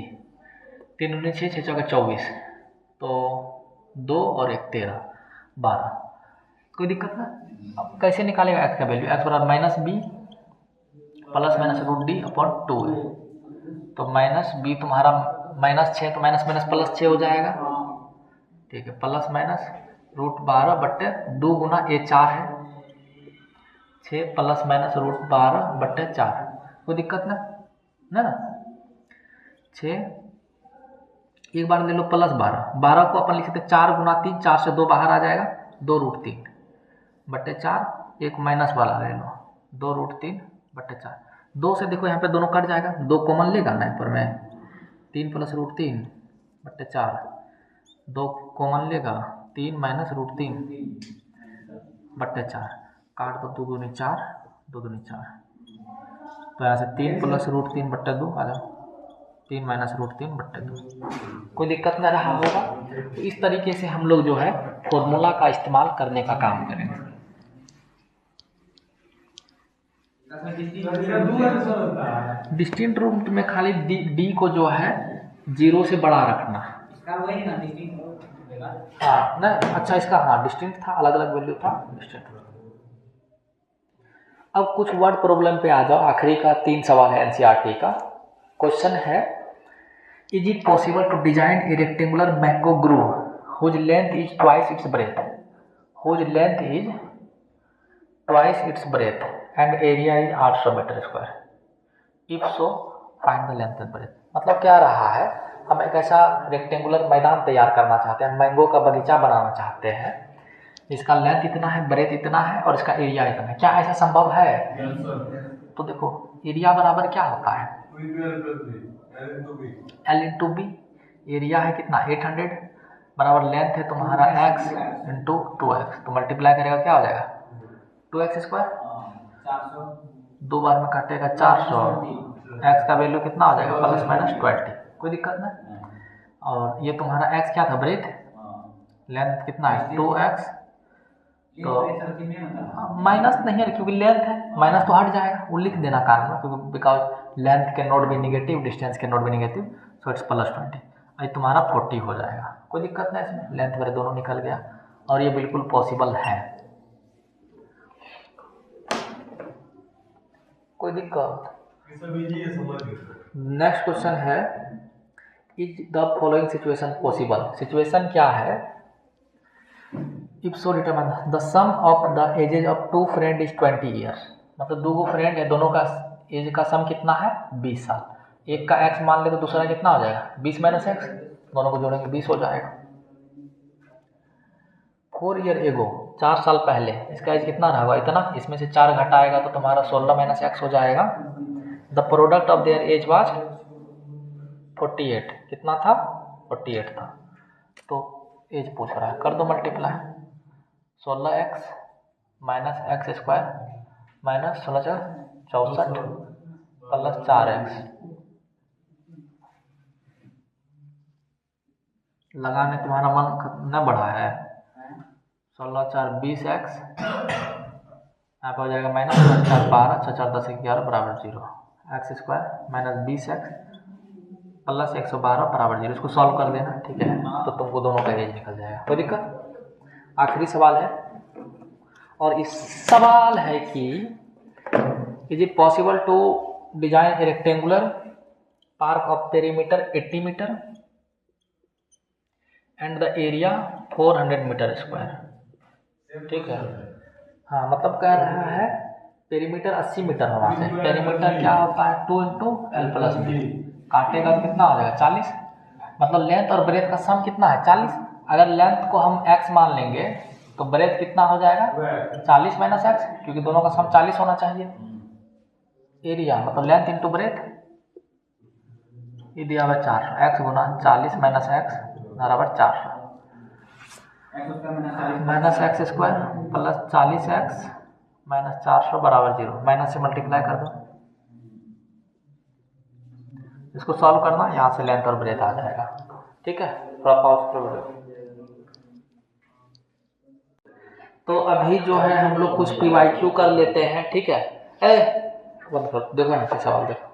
3 दूनी 6, 6×24, तो 2 और 1 13, 12, कोई दिक्कत ना। अब कैसे निकालेगा x का वैल्यू, x बराबर minus B plus minus root D upon 2 है, तो माइनस बी तुम्हारा माइनस 6, तो माइनस माइनस प्लस 6 हो जाएगा, ठीक है। प्लस माइनस रूट 12 बट्टे 2 गुना ए 4 है, 6 प्लस माइनस रूट 12 बट्टे 4, कोई दिक्कत ना 6, एक बार ले लो प्लस 12 को अपन लिख सकते 4 गुना 3, 4 से 2 बाहर आ जाएगा, 2√3 बट्टे 4, एक माइनस वाला ले लो 2√3 बट्टे 4, 2 से देखो यहाँ पे दोनों कट जाएगा, 2 कॉमन लेगा ना पर में, 3 प्लस √3 बट्टे 4, 2 कॉमन लेगा, 3 माइनस √3 बट्टे 4, काट दो, 2 दूनी 4, 2 दूनी 4, तो यहाँ से 3 प्लस √3 बट्टे 2 आ जाओ, 3 माइनस √3 बट्टे 2, कोई दिक्कत नहीं रहा होगा। तो इस तरीके से हम लोग जो है फॉर्मूला का इस्तेमाल करने का काम करेंगे। डिस्टिंक्ट रूट में खाली डी को जो है 0 से बड़ा रखना, हाँ नहीं अच्छा, इसका हाँ डिस्टिंक्ट था, अलग अलग वैल्यू था, डिस्टिंक्ट। अब कुछ वर्ड प्रॉब्लम पे आ जाओ, आखिरी का 3 सवाल है एनसीईआरटी का। क्वेश्चन है, is it possible to design a rectangular mango grove whose length is twice its breadth, whose length is twice its breadth and area is 800 metre square, if so find the length and breadth। मतलब क्या रहा है, हम एक ऐसा rectangular मैदान तैयार करना चाहते हैं, मैंगो का बगीचा बनाना चाहते हैं, इसका लेंथ इतना है, ब्रेथ इतना है और इसका एरिया इतना है। क्या ऐसा संभव है? तो देखो एरिया बराबर क्या होता है, L इंटू बी, एरिया है कितना 800 बराबर लेंथ है तुम्हारा x इंटू 2x, तो मल्टीप्लाई करेगा क्या हो जाएगा 2x स्क्वायर, 400 दो बार में काटेगा 400, x का वैल्यू कितना हो जाएगा प्लस माइनस 20, कोई दिक्कत नहीं। और ये तुम्हारा x क्या था ब्रेथ, लेंथ कितना है 2x, तो माइनस नहीं है क्योंकि लेंथ है, माइनस तो हट जाएगा, वो लिख देना कारण में क्योंकि बिकॉज लेंथ के नोट भी निगेटिव, डिस्टेंस के नोट भी निगेटिव, सो इट्स प्लस 20, ये तुम्हारा 40 हो जाएगा, कोई दिक्कत नहीं इसमें, लेंथ मेरे दोनों निकल गया और ये बिल्कुल पॉसिबल है, कोई दिक्कत। नेक्स्ट क्वेश्चन है is the following situation possible, situation क्या है, if so determine the sum of the ages of two friend is 20 years, मतलब दो फ्रेंड है, दोनों का एज का सम कितना है 20 साल, एक का x मान ले तो दूसरा कितना हो जाएगा 20 माइनस एक्स, दोनों को जोड़ेंगे 20 हो जाएगा। 4 ईयर एगो, 4 साल पहले इसका एज कितना रहा इतना, इसमें से 4 घटाएगा तो तुम्हारा 16 माइनस एक्स हो जाएगा। The product of their age was 48, कितना था 48 था, तो एज पूछ रहा है, कर दो multiply, 16x minus x square minus 16 64 plus 4x, लगाने तुम्हारा मन न बढ़ा है, 16 4 20x, यहाँ पर हो जाएगा माइनस 4 12 6 4 10 11 बराबर 0, x square minus 20x plus 112 बराबर 0, इसको सॉल्व कर देना, ठीक है, तो तुमको दोनों का एज निकल जाएगा, कोई दिक्कत। आखिरी सवाल है, और इस सवाल है कि is it possible to design a rectangular park of perimeter 80 metre and the area 400 metre square, ठीक है, हाँ मतलब कह रहा है पेरीमीटर 80 मीटर होना चाहिए, पेरीमीटर क्या होता है 2 इंटू एल प्लस बी, काटेगा तो कितना हो जाएगा 40, मतलब लेंथ और ब्रेथ का सम कितना है 40, अगर लेंथ को हम x मान लेंगे तो ब्रेथ कितना हो जाएगा 40 माइनस एक्स, क्योंकि दोनों का सम 40 होना चाहिए। एरिया मतलब लेंथ इंटू ब्रेथ, ये दिया हुआ 400, एक्स गुना 40 माइनस एक्स बराबर 400 minus x square plus 40x minus 400 बराबर 0, माइनस से मल्टीप्लाई कर दो, इसको सॉल्व करना, यहाँ से लेंथ और ब्रेथ आ जाएगा, ठीक है, थोड़ा पॉज कर वीडियो। तो अभी जो है हम लोग कुछ PYQ कर लेते हैं, ठीक है, बंद कर, देखो यहाँ पे सवाल देखो,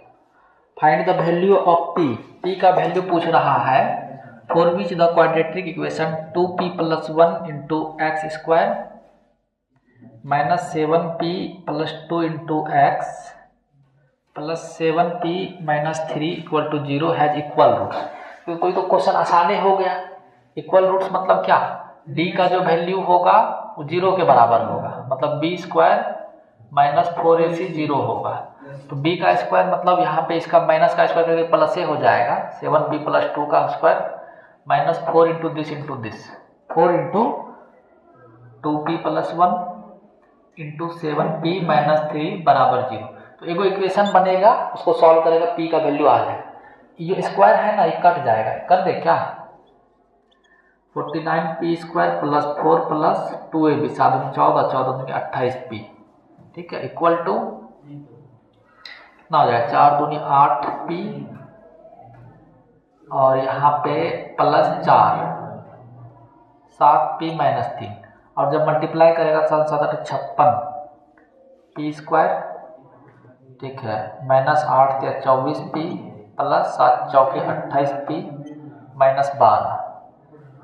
find the value of p का वैल्यू पूछ रहा है, for which the quadratic equation 2p + 1 into x square minus 7p + 2 into x plus 7p minus 3 equal to 0 has equal roots, तो कोई तो क्वेश्चन आसानी हो गया, इक्वल रूट्स मतलब क्या, d का जो वैल्यू होगा वो 0 के बराबर होगा, मतलब b स्क्वायर माइनस 4ac 0 होगा, तो b का स्क्वायर मतलब यहाँ पे इसका माइनस का स्क्वायर करके प्लस ए हो जाएगा, 7b + 2 का square minus 4 into this 4 into 2p + 1 into 7p minus 3 बराबर 0, तो एगो इक्वेशन बनेगा, उसको सॉल्व करेगा, p का वैल्यू आ जाए, ये स्क्वायर है ना, ये कट जाएगा, कर दे क्या 49p square plus 4 plus 2ab 7 14 14 28p, ठीक है, इक्वल टू कितना हो जाएगा 4 दूनी 8p और यहाँ पे प्लस 4 7p माइनस 3, और जब मल्टीप्लाई करेगा 7 7 56 p स्क्वायर, ठीक है, माइनस 8 या 24p प्लस 7 चौके 28p माइनस 12,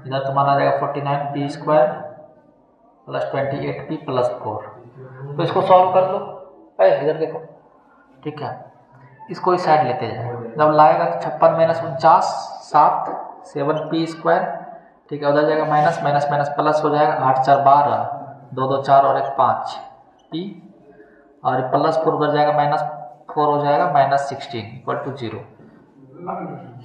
इधर तुम्हारा आ जाएगा 49p square plus 28p plus 4, तो इसको सॉल्व कर लो, इधर देखो, ठीक है, इसको इस साइड लेते जाए, जब लाएगा तो 56 माइनस 49 7 7p स्क्वायर, ठीक है, उधर जाएगा माइनस माइनस माइनस प्लस हो जाएगा 8 4 12 2 2 4 और 1 5 p, और प्लस 4 उधर जाएगा माइनस 4 हो जाएगा माइनस 16 इक्वल टू 0,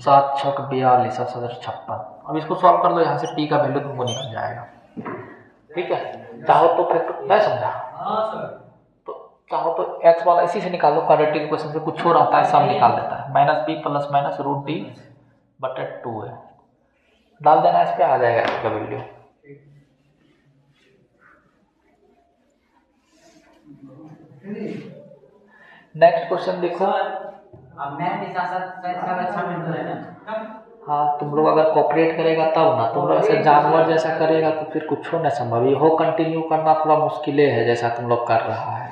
7 6 42 7 7 56, अब इसको सॉल्व कर लो, यहाँ से p का वैल्यू तुमको निकल जाएगा, ठीक है, चाहो तो फैक्टर मैं समझा, तो चाहो तो x वाला इसी से निकालो, क्वाड्रेटिक इक्वेशन से कुछ हो रहता है सब निकाल देता है, -b + -√d/2 है, डाल देना, इस पे आ जाएगा इसका वैल्यू। नेक्स्ट क्वेश्चन देखो। अब मैथ के साथ साथ साइंस का अच्छा मेंटर है ना। हाँ, तुम लोग अगर कोऑपरेट करेगा तब ना, तुम लोग ऐसे जानवर जैसा करेगा तो फिर कुछ ना संभव। ये हो कंटिन्यू करना थोड़ा मुश्किल है जैसा तुम लोग कर रहा है।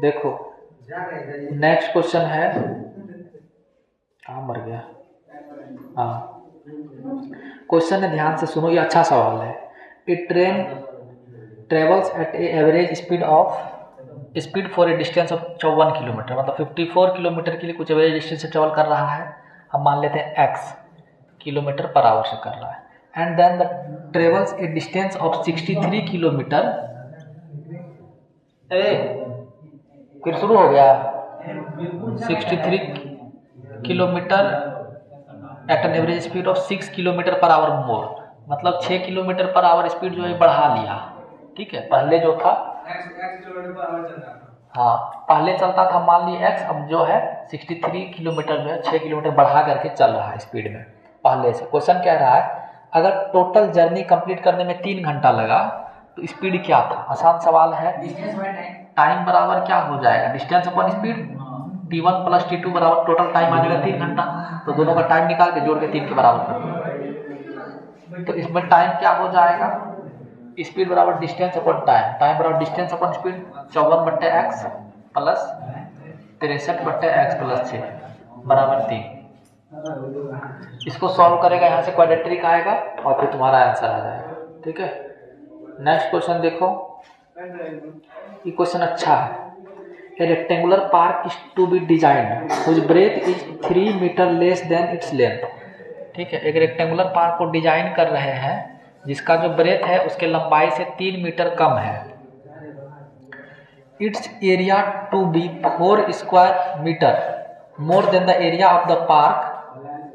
देखो नेक्स्ट क्वेश्चन है, कहाँ मर गया। हाँ, क्वेश्चन है, ध्यान से सुनो, ये अच्छा सवाल है। A train travels at a average speed for a distance of 54 kilometre, मतलब 54 किलोमीटर के लिए कुछ एवरेज डिस्टेंस से ट्रेवल कर रहा है। हम मान लेते हैं x किलोमीटर पर आवर से कर रहा है। And then the travels a distance of 63 kilometre. फिर शुरू हो गया। 63 kilometre at an average speed of 6 kilometre per hour more, मतलब 6 किलोमीटर पर आवर स्पीड जो है बढ़ा लिया। ठीक है, पहले जो था x किलोमीटर पर आवर चल रहा था। हाँ, पहले चलता था मान ली x, अब जो है 63 किलोमीटर जो है 6 किलोमीटर बढ़ा करके चल रहा है स्पीड में पहले से। क्वेश्चन कह रहा है अगर टोटल जर्नी कंप्लीट करने में 3 घंटा लगा तो स्पीड क्या था। आसान सवाल है। डिस्टेंस बाय टाइम बराबर क्या हो जाएगा, distance upon speed. t1 plus t2 बराबर टोटल टाइम आ जाएगा 3 घंटा, तो दोनों का टाइम निकाल के जोड़ के 3 के बराबर कर दो। तो इसमें टाइम क्या हो जाएगा, स्पीड बराबर डिस्टेंस अपॉन टाइम, टाइम बराबर distance upon speed. 54/x plus 63/x plus 6 बराबर 3। इसको सॉल्व करेगा, यहाँ से क्वाड्रेटिक आएगा और फिर तुम्हारा आंसर आ जाएगा। ठीक है, नेक्स्ट क्वेश्चन देखो। ये क्वेश्चन अच्छा है। A rectangular park is to be design whose breadth is 3 metre less than its length. ठीक है, एक रेक्टेंगुलर पार्क को डिजाइन कर रहे हैं जिसका जो ब्रेथ है उसके लंबाई से 3 मीटर कम है। Its area to be 4 square metre more than the area of the park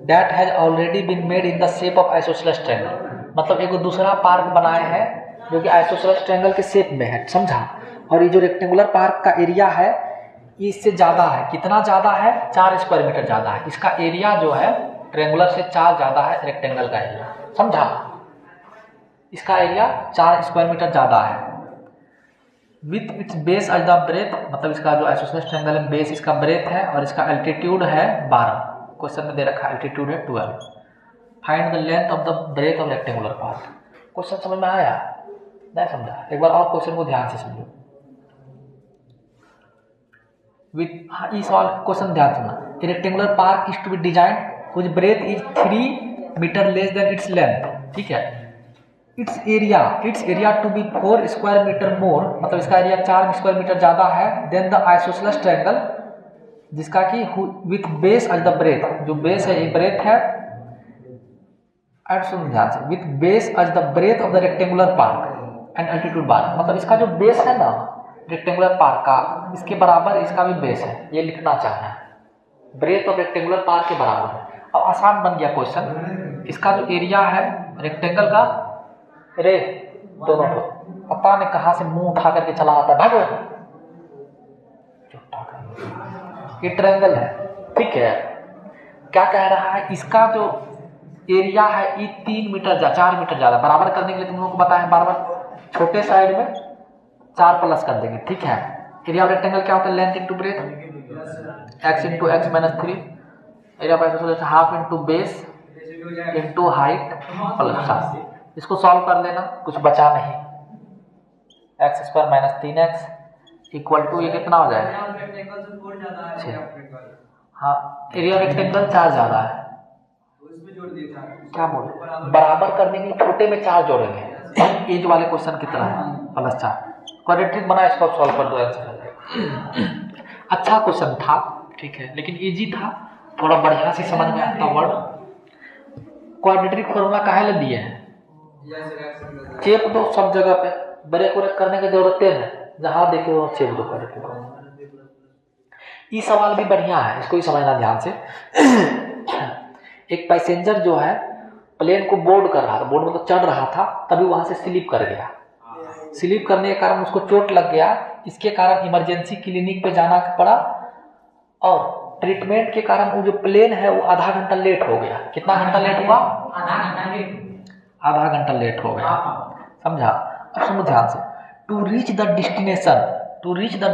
that has already been made in the shape of isosceles triangle. मतलब एक दूसरा पार्क बनाए हैं जो कि आइसोसेलेस ट्रायंगल के शेप में है, समझा। और ये जो रेक्टेंगुलर पार्क का एरिया है इससे ज़्यादा है। कितना ज़्यादा है, 4 स्क्वायर मीटर ज़्यादा है। इसका एरिया जो है ट्रायंगुलर से 4 ज़्यादा है रेक्टेंगल का एरिया, समझा। इसका एरिया 4 स्क्वायर मीटर ज़्यादा है। With its base as the breadth, मतलब इसका जो आइसोसेलेस ट्रायंगल है बेस इसका ब्रेथ है और इसका एल्टीट्यूड है 12। क्वेश्चन में दे रखा है एल्टीट्यूड है 12। Find the length of the breadth of rectangular park. Question समझ में आया, नहीं समझा? एक बार और क्वेश्चन को ध्यान से समझो। इस सवाल क्वेश्चन ध्यान सुनना। A rectangular park is to be design which breadth is 3 metre less than its length. ठीक है, its area to be 4 square metre more, मतलब इसका एरिया 4 स्क्वायर मीटर ज़्यादा है देन द आइसोसेलेस ट्रायंगल, जिसका कि with base as the breadth, जो base है ये ब्रेथ है। सुन ध्यान से, with base as the breadth of the rectangular park and altitude 12, मतलब इसका जो बेस है ना रेक्टेंगुलर पार्क का, इसके बराबर इसका भी बेस है, ये लिखना चाहना है। ब्रेथ ऑफ रेक्टेंगुलर पार्क के बराबर है। अब आसान बन गया क्वेश्चन। इसका जो एरिया है रेक्टेंगल का, रे दोनों को पता नहीं कहाँ से मुंह उठा करके चला आता है, भागो। ये ट्रायंगल है, ठीक है। क्या कह रहा है, इसका जो एरिया है ये 3 मीटर 4 मीटर ज़्यादा। बराबर करने के लिए तुम लोगों को बताया बार बार, छोटे साइड में 4 प्लस कर देंगे। ठीक है, एरिया ऑफ रेक्टेंगल क्या होता है, length into breadth, x into x minus 3। Area of isosceles half into base into height plus 7। इसको सॉल्व कर लेना, कुछ बचा नहीं। X square minus 3x equal to ये कितना हो जाएगा, हाँ एरिया रेक्टेंगल 4 ज़्यादा है, क्या बोले बराबर करने के लिए छोटे में 4 जोड़ेंगे। एज वाले क्वेश्चन की तरह है, प्लस 4 क्वाड्रेटिक बना, इसको सॉल्व कर दो, आंसर आ जाएगा। अच्छा क्वेश्चन था, ठीक है, लेकिन इजी था, थोड़ा बढ़िया से समझ में आता वर्ड। क्वाड्रेटिक फॉर्मूला काहे ले दिए हैं, चेप दो सब जगह पे, ब्रेक व्रेक करने की जरूरत है, जहां देखे वो चेप दो क्वाड्रेटिक। ये सवाल भी बढ़िया है, इसको ही समझना ध्यान से। एक पैसेंजर जो है प्लेन को बोर्ड कर रहा था, बोर्ड मतलब चढ़ रहा था, तभी वहां से स्लिप कर गया। स्लिप करने के कारण उसको चोट लग गया, इसके कारण इमरजेंसी क्लिनिक पे जाना पड़ा और ट्रीटमेंट के कारण वो जो प्लेन है वो आधा घंटा लेट हो गया। कितना घंटा लेट हुआ, आधा घंटा लेट हो गया, समझा। अब सुनो ध्यान से, to reach the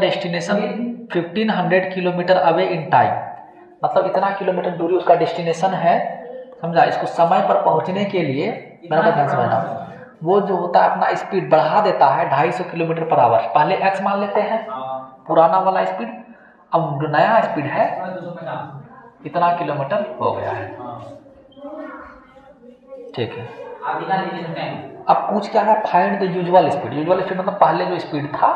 destination 1500 kilometre away in time, मतलब इतना किलोमीटर दूरी उसका डेस्टिनेशन है, समझा। इसको समय पर पहुंचने के लिए मेरा ध्यान से समझना, वो जो होता है अपना स्पीड बढ़ा देता है 250 किलोमीटर पर आवर। पहले x मान लेते हैं पुराना वाला स्पीड, अब जो नया स्पीड है इतना किलोमीटर हो गया है, ठीक है। अब पूछ क्या है, find the usual speed. Usual speed मतलब पहले जो स्पीड था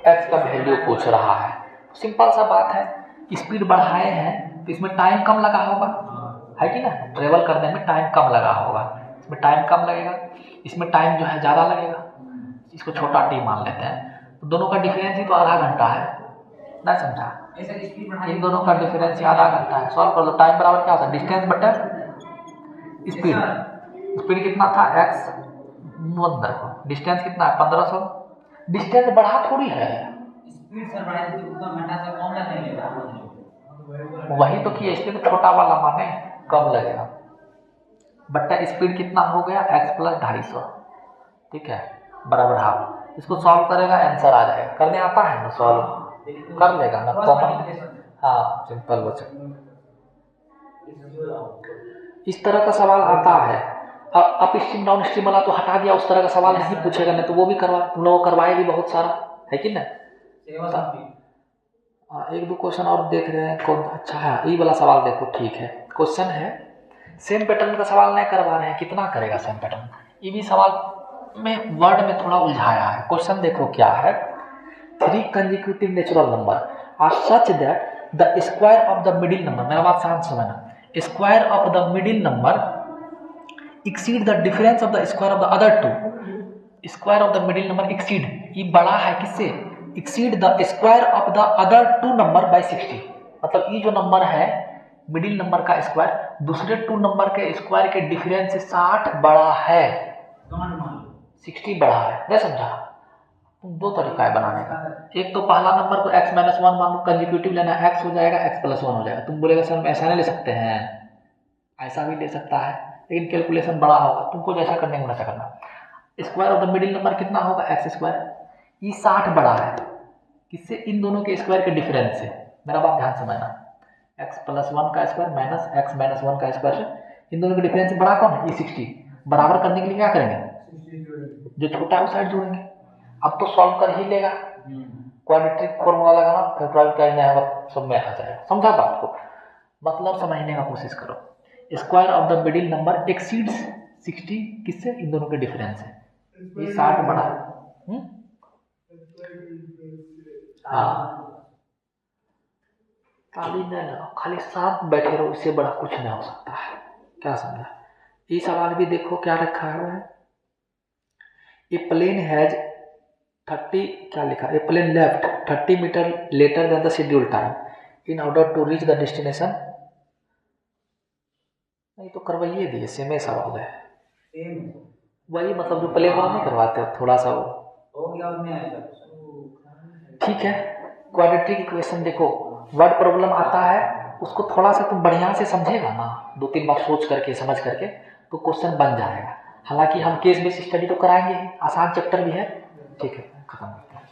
x का वैल्यू पूछ रहा है। सिंपल सा बात है, स्पीड बढ़ाए हैं तो इसमें टाइम कम लगा होगा, है कि ना, ट्रेवल करने में टाइम कम लगा होगा, इसमें टाइम कम लगेगा, इसमें टाइम जो है ज़्यादा लगेगा, इसको छोटा t मान लेते हैं। तो दोनों का डिफरेंस ही तो आधा घंटा है ना, समझा। इन दोनों का डिफरेंस ही आधा घंटा है। सॉल्व कर दो, टाइम बराबर क्या होता है, डिस्टेंस बटे स्पीड। स्पीड कितना था x, डिस्टेंस कितना है 1500। डिस्टेंस बढ़ा थोड़ी है, वही तो किया, इसलिए तो छोटा वाला माने कम लगेगा। बट्टा स्पीड कितना हो गया x प्लस 250, ठीक है, बराबर हाफ। इसको सॉल्व करेगा आंसर आ जाएगा। करने आता है ना, सॉल्व कर लेगा ना, कॉमन, हाँ सिंपल बच्चा। इस तरह का सवाल आता है। अप स्ट्रीम डाउन स्ट्रीम वाला तो हटा दिया, उस तरह का सवाल नहीं पूछेगा, नहीं तो वो भी करवा, तुम लोग करवाए भी बहुत सारा, है कि ना। एक दो क्वेश्चन और देख रहे हैं कौन, अच्छा है ये वाला सवाल देखो, ठीक है। क्वेश्चन है सेम पैटर्न का सवाल नहीं करवा रहे हैं, कितना करेगा सेम पैटर्न। ये भी सवाल में वर्ड में थोड़ा उलझाया है। क्वेश्चन देखो क्या है, 3 consecutive natural number are such that the square of the middle number, मेरा बात शांत समझना, square of the middle number exceed the difference of the square of the other two, square of the middle number exceed, ये बड़ा है किससे, exceed the square of the other two number by 60, मतलब ये जो नंबर है middle number का square दूसरे 2 नंबर के स्क्वायर के डिफरेंस से 60 बड़ा है, 60 बड़ा है, नहीं समझा। दो तरीका है बनाने का, एक तो पहला नंबर को x माइनस 1 मान लो, कंसेक्यूटिव लेना, x हो जाएगा x प्लस 1 हो जाएगा। तुम बोलेगा सर हम ऐसा नहीं ले सकते हैं, ऐसा भी ले सकता है, लेकिन कैलकुलेशन बड़ा होगा, तुमको जैसा करने में वैसा करना। Square of the middle number कितना होगा x स्क्वायर, ये 60 बड़ा है किससे, इन दोनों के स्क्वायर के डिफरेंस से। मेरा बात ध्यान समझना, x प्लस 1 का स्क्वायर माइनस x माइनस 1 का स्क्वायर से इन दोनों के डिफरेंस से बड़ा कौन है, ये 60। बराबर करने के लिए क्या करेंगे, जो छोटा है वो साइड जोड़ेंगे। अब तो सॉल्व कर ही लेगा, क्वाड्रेटिक फॉर्मूला लगाना, फैक्टराइज करना है, सब में आ जाएगा। समझा बात को, मतलब समझने का कोशिश करो। Square of the middle number exceeds 60 किससे, इन दोनों के डिफरेंस है, ये 60 बड़ा है। हाँ ताली नहीं लगाओ, खाली साथ बैठे रहो, इससे बड़ा कुछ नहीं हो सकता है, क्या समझा। ये सवाल भी देखो क्या रखा है, ए प्लेन हैज 30, क्या लिखा, a plane left 30 metre later than the schedule time in order to reach the destination. नहीं तो करवाइए दिए, सेम सवाल है, वही मतलब जो प्ले बॉल नहीं करवाते थोड़ा सा वो हो गया, ठीक है। क्वाड्रेटिक इक्वेशन देखो, वर्ड प्रॉब्लम आता है उसको थोड़ा सा तुम बढ़िया से समझेगा ना, 2-3 बार सोच करके समझ करके, तो क्वेश्चन बन जाएगा। हालांकि हम केस बेस्ड स्टडी तो कराएंगे ही, आसान चैप्टर भी है, ठीक है, खत्म करते हैं।